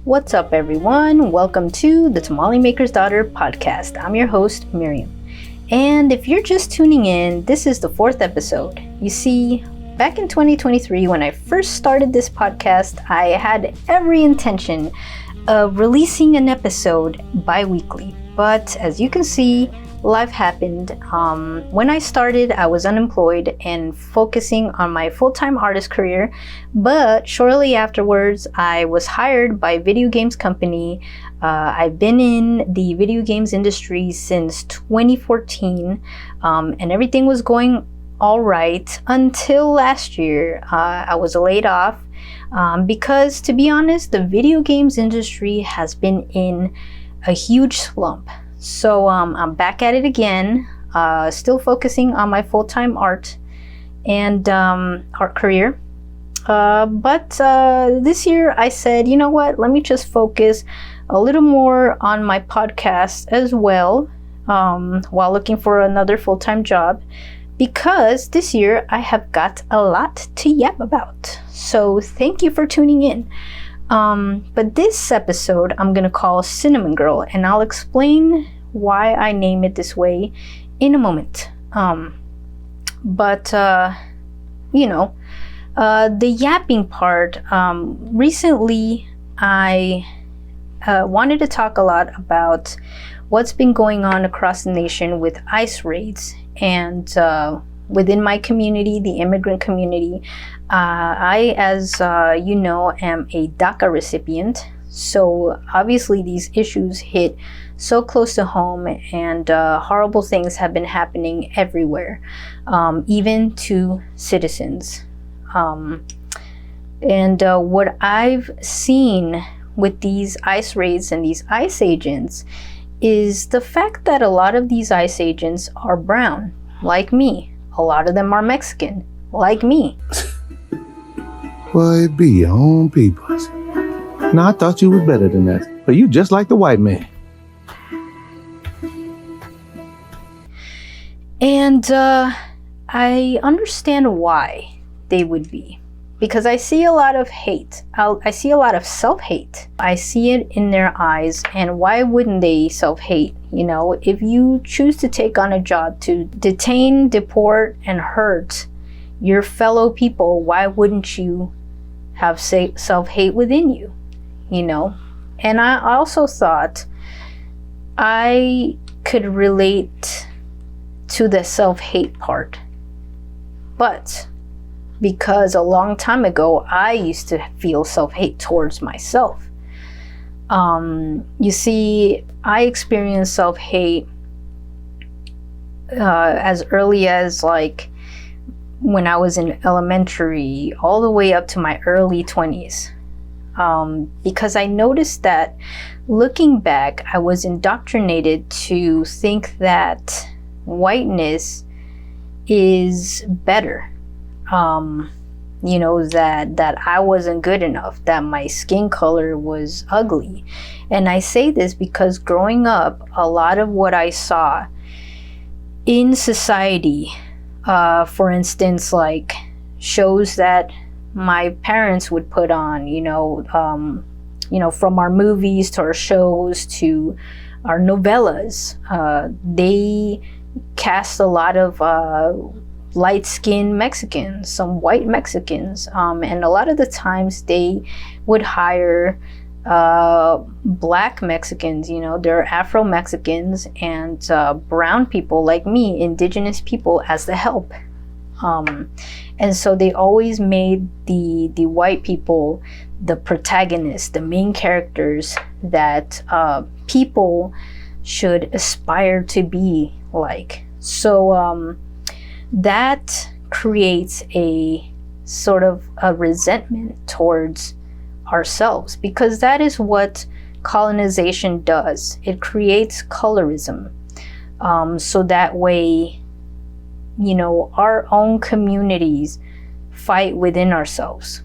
What's up, everyone? Welcome to the Tamale Maker's Daughter podcast. I'm your host, Miriam. And if you're just tuning in, this is the 4th episode. You see, back in 2023, when I first started this podcast, I had every intention of releasing an episode bi-weekly. But as you can see, life happened. When I started, I was unemployed and focusing on my full-time artist career. But shortly afterwards, I was hired by a video games company. I've been in the video games industry since 2014, and everything was going all right until last year. I was laid off because, to be honest, the video games industry has been in a huge slump. So I'm back at it again, still focusing on my full-time art and art career. But this year I said, you know what, let me just focus a little more on my podcast as well, while looking for another full-time job, because this year I have got a lot to yap about. So thank you for tuning in. But this episode I'm gonna call Cinnamon Girl, and I'll explain why I name it this way in a moment. The yapping part, recently I wanted to talk a lot about what's been going on across the nation with ICE raids, and within my community, the immigrant community. I, as you know, am a DACA recipient, so obviously these issues hit so close to home, and horrible things have been happening everywhere, even to citizens. What I've seen with these ICE raids and these ICE agents is the fact that a lot of these ICE agents are brown, like me. A lot of them are Mexican, like me. Well, it be your own people. Now, I thought you was better than that, but you just like the white man. And I understand why they would be, because I see a lot of hate. I see a lot of self-hate. I see it in their eyes, and why wouldn't they self-hate? You know, if you choose to take on a job to detain, deport, and hurt your fellow people, why wouldn't you have self-hate within you? You know? And I also thought I could relate to the self-hate part. But because a long time ago, I used to feel self-hate towards myself. You see, I experienced self-hate as early as like when I was in elementary, all the way up to my early 20s. Because I noticed that looking back, I was indoctrinated to think that whiteness is better. That I wasn't good enough, that my skin color was ugly. And I say this because growing up, a lot of what I saw in society, for instance, like shows that my parents would put on, from our movies to our shows to our novellas, they cast a lot of light-skinned Mexicans, some white Mexicans, and a lot of the times they would hire black Mexicans, they're Afro-Mexicans, and brown people like me, indigenous people, as the help. And so they always made the white people the protagonists, the main characters that people should aspire to be like. So that creates a sort of a resentment towards ourselves, because that is what colonization does. It creates colorism. So that way, our own communities fight within ourselves.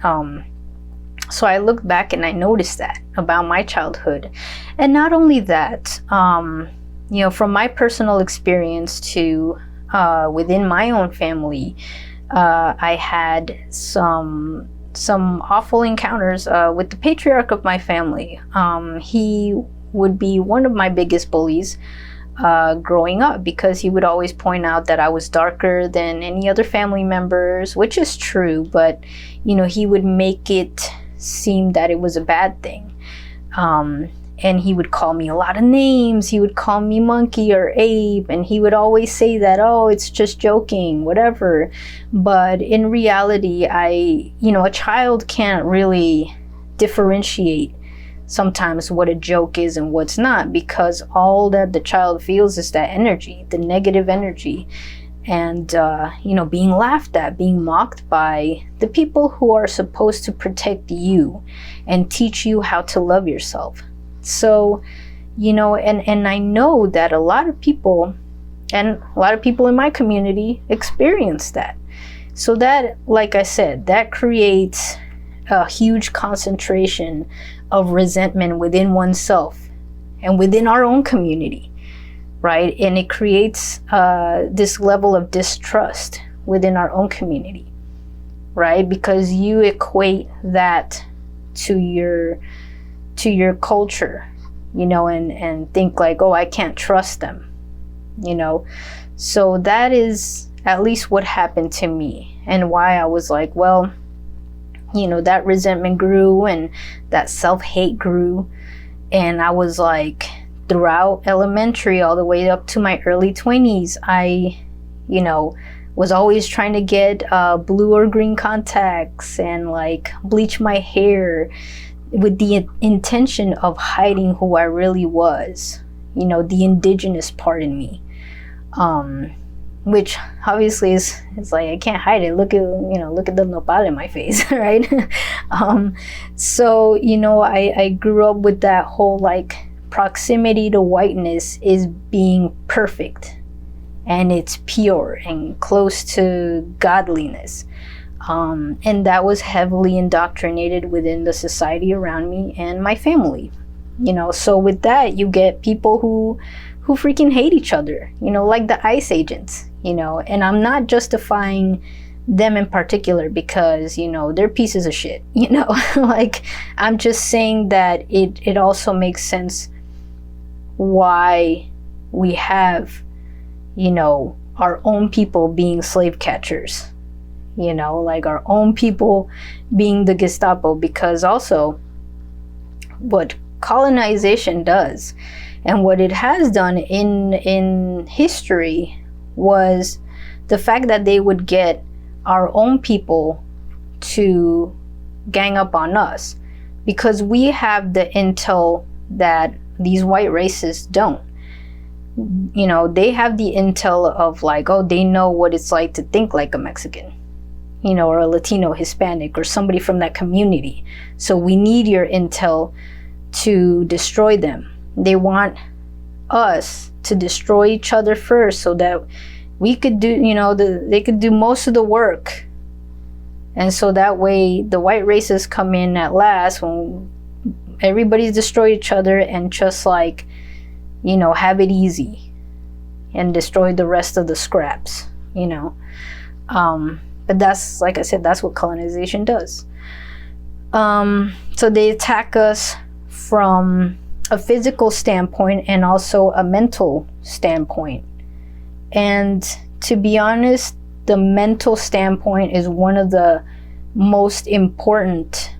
So I look back and I noticed that about my childhood. And not only that, from my personal experience to within my own family, I had some some awful encounters with the patriarch of my family. He would be one of my biggest bullies growing up, because he would always point out that I was darker than any other family members, which is true, but he would make it seem that it was a bad thing. And he would call me a lot of names. He would call me Monkey or Ape, and he would always say that, oh, it's just joking, whatever. But in reality, a child can't really differentiate sometimes what a joke is and what's not, because all that the child feels is that energy, the negative energy. And, being laughed at, being mocked by the people who are supposed to protect you and teach you how to love yourself. So, and I know that a lot of people in my community experience that. So that, like I said, that creates a huge concentration of resentment within oneself and within our own community, right? And it creates this level of distrust within our own community, right? Because you equate that to your culture, and think like, oh, I can't trust them, So that is at least what happened to me, and why I was like, well, that resentment grew and that self-hate grew. And I was like, throughout elementary all the way up to my early 20s, I, was always trying to get blue or green contacts and like bleach my hair, with the intention of hiding who I really was, the indigenous part in me, which obviously is like, I can't hide it. Look at the nopal in my face, right? So, I grew up with that whole like proximity to whiteness is being perfect, and it's pure and close to godliness. And that was heavily indoctrinated within the society around me and my family, so with that, you get people who freaking hate each other, like the ICE agents, and I'm not justifying them in particular, because, they're pieces of shit, like, I'm just saying that it also makes sense why we have, our own people being slave catchers, like our own people being the Gestapo, because also what colonization does and what it has done in history was the fact that they would get our own people to gang up on us, because we have the intel that these white racists don't. They have the intel of like, oh, they know what it's like to think like a Mexican, or a Latino, Hispanic, or somebody from that community. So we need your intel to destroy them. They want us to destroy each other first, so that we could do, they could do most of the work. And so that way the white races come in at last, when everybody's destroyed each other, and just like, have it easy and destroy the rest of the scraps, But that's, like I said, that's what colonization does. So they attack us from a physical standpoint and also a mental standpoint. And to be honest, the mental standpoint is one of the most important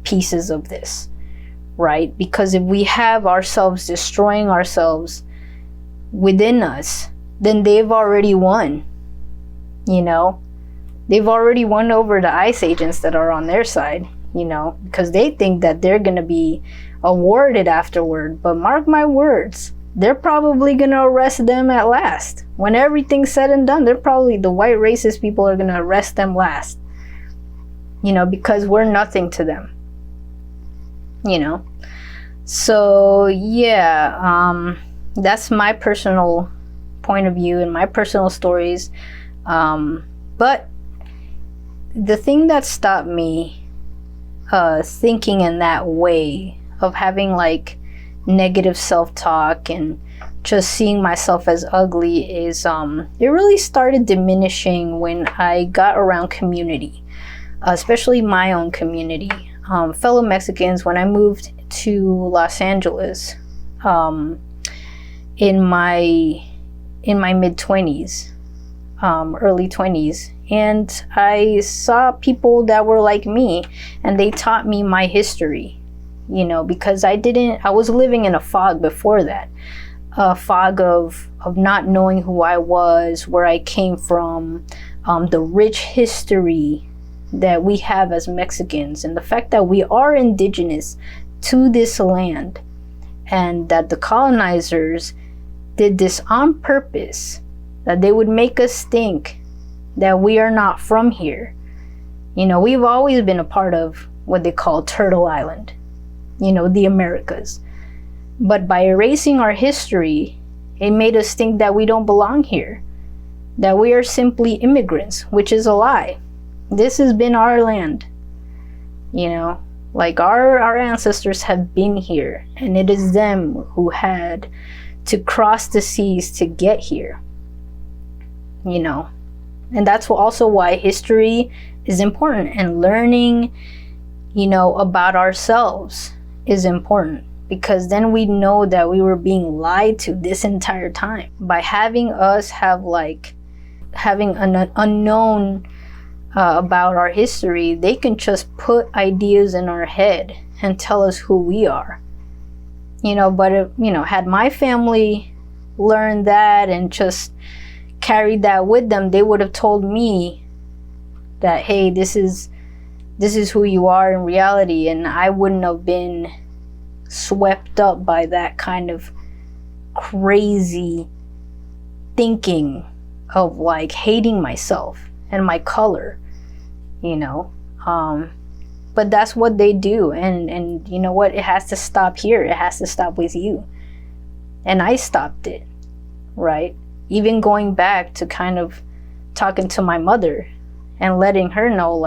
pieces of this, right? Because if we have ourselves destroying ourselves within us, then they've already won. They've already won over the ICE agents that are on their side, because they think that they're going to be awarded afterward. But mark my words, they're probably going to arrest them at last. When everything's said and done, the white racist people are going to arrest them last, because we're nothing to them, So yeah, that's my personal point of view and my personal stories. But the thing that stopped me thinking in that way of having like negative self-talk and just seeing myself as ugly is it really started diminishing when I got around community. especially my own community, fellow Mexicans. When I moved to Los Angeles in my mid-20s, early 20s, and I saw people that were like me, and they taught me my history, because I was living in a fog before that, a fog of not knowing who I was, where I came from, the rich history that we have as Mexicans, and the fact that we are indigenous to this land, and that the colonizers did this on purpose, that they would make us think that we are not from here. We've always been a part of what they call Turtle Island, the Americas. But by erasing our history, it made us think that we don't belong here, that we are simply immigrants, which is a lie. This has been our land. Like our ancestors have been here, and it is them who had to cross the seas to get here. And that's also why history is important, and learning, about ourselves is important, because then we know that we were being lied to this entire time. By having us having an unknown about our history, they can just put ideas in our head and tell us who we are. But if, had my family learned that and just carried that with them, they would have told me that, hey, this is who you are in reality, and I wouldn't have been swept up by that kind of crazy thinking of hating myself and my color, but that's what they do, and you know what, it has to stop here. It has to stop with you. And I stopped it, right? Even going back to kind of talking to my mother and letting her know,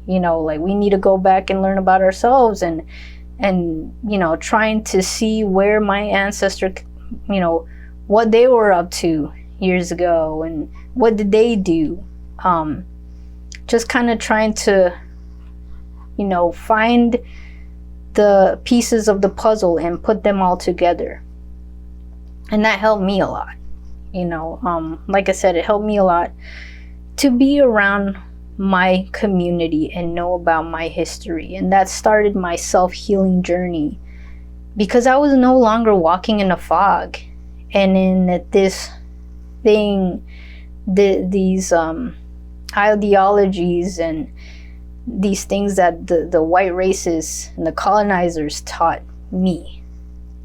we need to go back and learn about ourselves, and trying to see where my ancestor, what they were up to years ago, and what did they do. Just kind of trying to, find the pieces of the puzzle and put them all together. And that helped me a lot. Like I said, it helped me a lot to be around my community and know about my history. And that started my self-healing journey, because I was no longer walking in a fog and in this thing, these ideologies and these things that the white races and the colonizers taught me.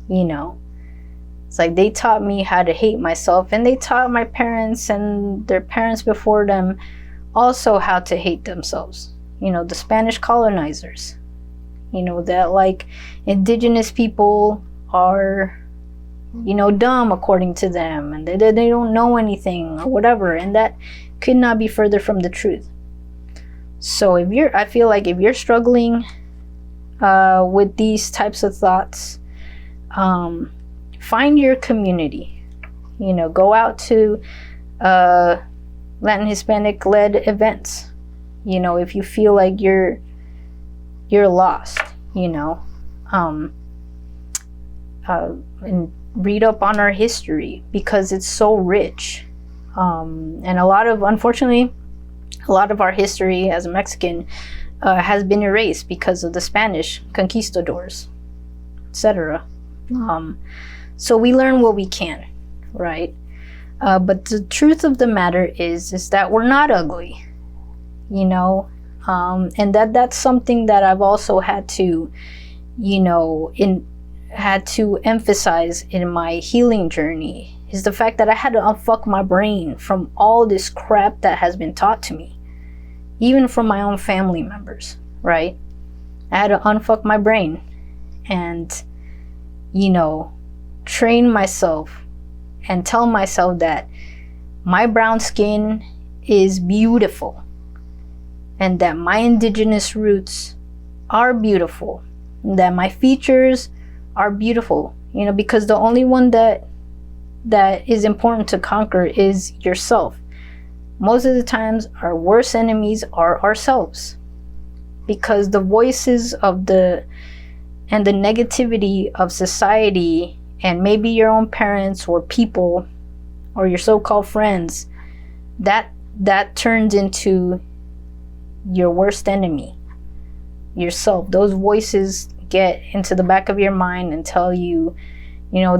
It's like they taught me how to hate myself, and they taught my parents and their parents before them also how to hate themselves. The Spanish colonizers, that indigenous people are, dumb according to them, and they don't know anything or whatever, and that could not be further from the truth. So I feel like if you're struggling with these types of thoughts, find your community. Go out to Latin Hispanic led events. If you feel like you're lost, and read up on our history, because it's so rich. And unfortunately, a lot of our history as a Mexican has been erased because of the Spanish conquistadors, etc. So we learn what we can, right? But the truth of the matter is that we're not ugly, and that's something that I've also had to, emphasize in my healing journey, is the fact that I had to unfuck my brain from all this crap that has been taught to me, even from my own family members, right? I had to unfuck my brain and, train myself and tell myself that my brown skin is beautiful, and that my indigenous roots are beautiful, and that my features are beautiful, because the only one that is important to conquer is yourself. Most of the times, our worst enemies are ourselves, because the voices of the negativity of society, and maybe your own parents or people or your so-called friends, that turns into your worst enemy, yourself. Those voices get into the back of your mind and tell you,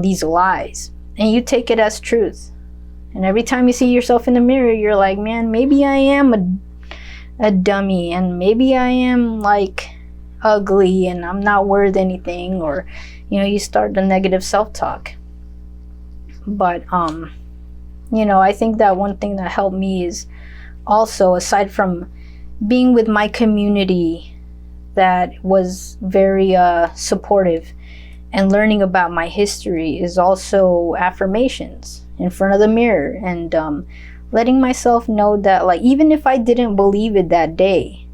these lies, and you take it as truth. And every time you see yourself in the mirror, you're like, man, maybe I am a dummy, and maybe I am like ugly and I'm not worth anything, or you start the negative self-talk. But I think that one thing that helped me is also, aside from being with my community that was very supportive, and learning about my history, is also affirmations in front of the mirror, and letting myself know that, like, even if I didn't believe it that day,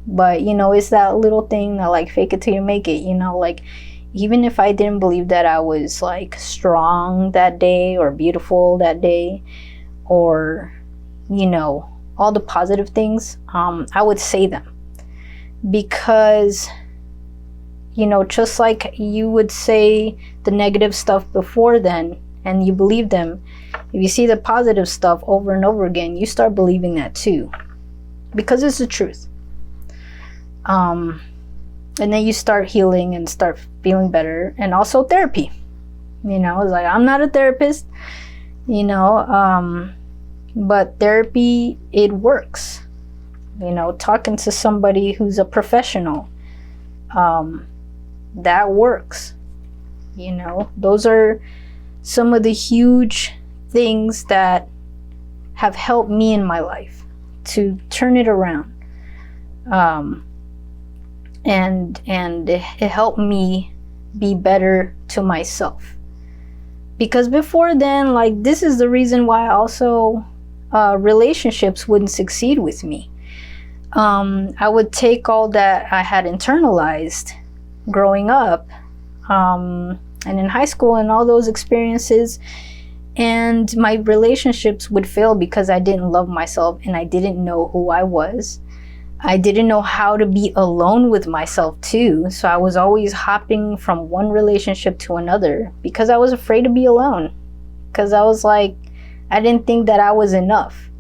but it's that little thing that, like, fake it till you make it, like, even if I didn't believe that I was like strong that day, or beautiful that day, or all the positive things, I would say them, because just like you would say the negative stuff before then and you believe them, if you see the positive stuff over and over again, you start believing that too, because it's the truth. And then you start healing and start feeling better. And also therapy, it's like, I'm not a therapist, but therapy, it works. Talking to somebody who's a professional, that works. Those are some of the huge things that have helped me in my life to turn it around. And it helped me be better to myself. Because before then, like, this is the reason why also relationships wouldn't succeed with me. I would take all that I had internalized growing up, and in high school, and all those experiences, and my relationships would fail because I didn't love myself, and I didn't know who I was. I didn't know how to be alone with myself too, so I was always hopping from one relationship to another because I was afraid to be alone, because I was like, I didn't think that I was enough,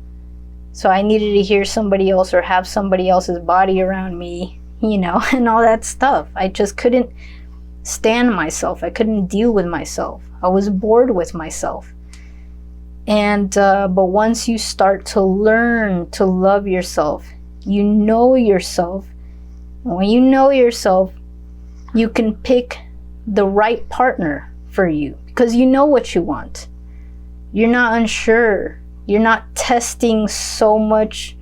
so I needed to hear somebody else or have somebody else's body around me, and all that stuff. I just couldn't stand myself. I couldn't deal with myself. I was bored with myself. And but once you start to learn to love yourself, you know yourself. And when you know yourself, you can pick the right partner for you, because you know what you want. You're not unsure. You're not testing so much,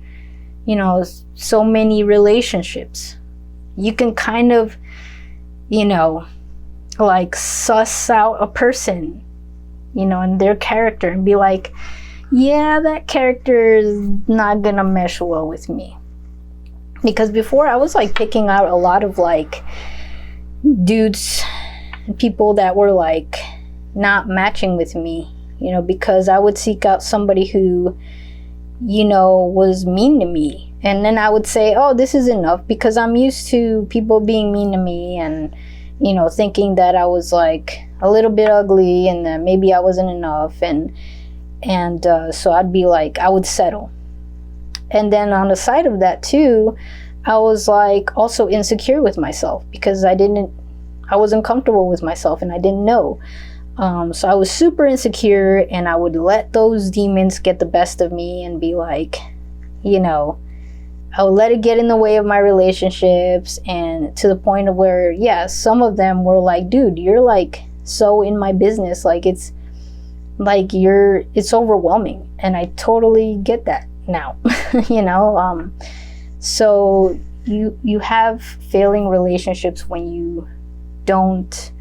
so many relationships. You can kind of, like, suss out a person, and their character, and be like, yeah, that character is not gonna mesh well with me. Because before, I was like picking out a lot of like dudes, people that were like not matching with me, because I would seek out somebody who, was mean to me. And then I would say, oh, this is enough, because I'm used to people being mean to me, and, thinking that I was like a little bit ugly, and that maybe I wasn't enough. And so I'd be like, I would settle. And then on the side of that too, I was like also insecure with myself, because I wasn't comfortable with myself, and I didn't know. So I was super insecure, and I would let those demons get the best of me and be like, I would let it get in the way of my relationships, and to the point of where, yeah, some of them were like, dude, you're like so in my business, like it's like it's overwhelming. And I totally get that now. So you have failing relationships when you don't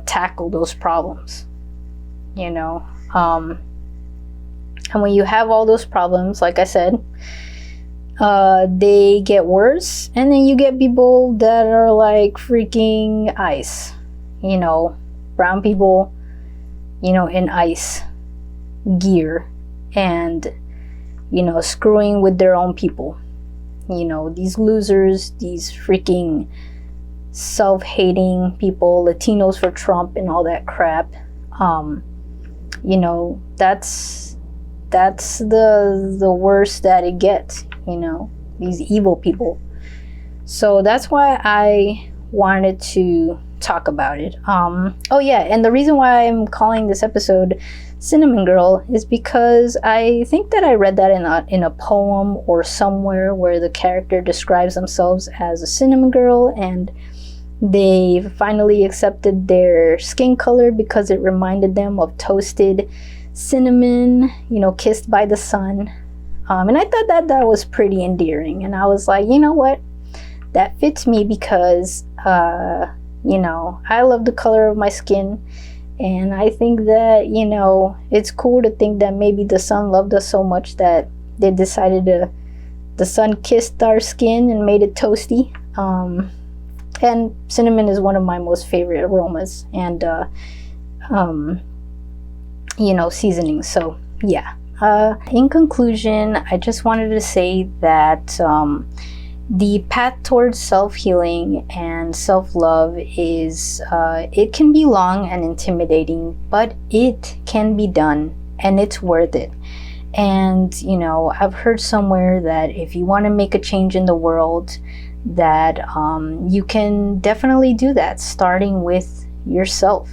tackle those problems, and when you have all those problems, like I said, they get worse, and then you get people that are like freaking ice, brown people, in ice gear, and screwing with their own people, these losers, these freaking self-hating people, Latinos for Trump and all that crap. That's the worst that it gets, these evil people. So that's why I wanted to talk about it. Oh yeah, and the reason why I'm calling this episode Cinnamon Girl is because I think that I read that in a poem or somewhere where the character describes themselves as a cinnamon girl, and they finally accepted their skin color because it reminded them of toasted cinnamon, kissed by the sun. And I thought that was pretty endearing, and I was like, you know what, that fits me because I love the color of my skin, and I think that it's cool to think that maybe the sun loved us so much that they decided the sun kissed our skin and made it toasty. And cinnamon is one of my most favorite aromas and seasonings. So yeah. In conclusion, I just wanted to say that the path towards self-healing and self-love is, it can be long and intimidating, but it can be done and it's worth it. And, I've heard somewhere that if you want to make a change in the world, that you can definitely do that, starting with yourself.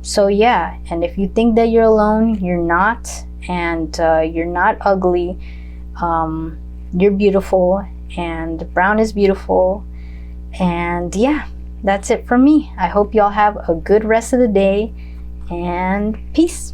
So yeah, and if you think that you're alone, you're not, and you're not ugly. You're beautiful, and brown is beautiful. And yeah, that's it from me. I hope y'all have a good rest of the day, and peace.